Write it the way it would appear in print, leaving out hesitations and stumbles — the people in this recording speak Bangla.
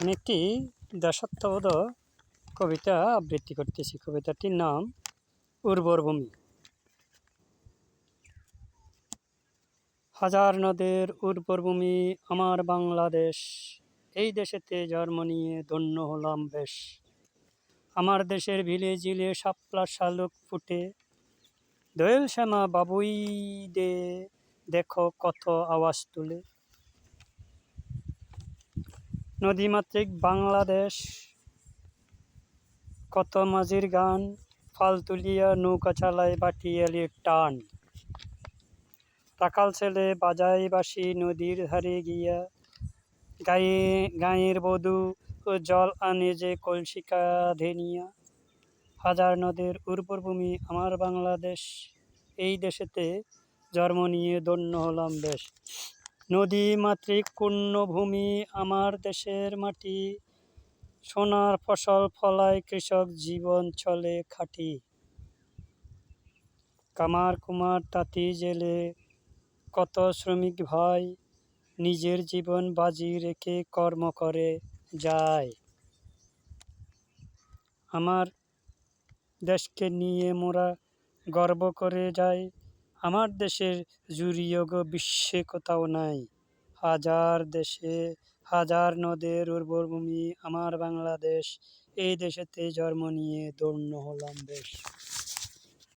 আমি একটি দেশাত্মবোধক কবিতা আবৃত্তি করতেছি। কবিতাটির নাম উর্বর ভূমি। হাজার নদের উর্বর ভূমি আমার বাংলাদেশ, এই দেশেতে জন্ম নিয়ে ধন্য হলাম বেশ। আমার দেশের ভিলে জিলে শাপলা শালুক ফুটে, দোয়েল শ্যামা বাবুই দে দেখো কত আওয়াজ তুলে। নদীমাতৃক বাংলাদেশ, কত মাঝির গান, ফাল তুলিয়া নৌকা চালায় বাটিয়ালির টান। রাখাল ছেলে বাজায় বাঁশি নদীর ধারে গিয়া, গাঁয়ের বধূ ও জল আনে যে কলসি কাঁধে নিয়া। হাজার নদের উর্বর ভূমি আমার বাংলাদেশ, এই দেশেতে জন্ম নিয়ে ধন্য হলাম বেশ। নদী মাতৃক পূর্ণভূমি আমার দেশের মাটি, সোনার ফসল ফলায় কৃষক জীবন চলে খাঁটি। কামার কুমার তাঁতি জেলে কত শ্রমিক ভাই, নিজের জীবন বাজি রেখে কর্ম করে যায়। আমার দেশকে নিয়ে মোরা গর্ব করে যাই, আমার দেশের জুড়িয়োগ বিশ্বে কোথাও নাই। হাজার নদের উর্বর ভূমি আমার বাংলাদেশ, এই দেশেতে জন্ম নিয়ে ধন্য হলাম বেশ।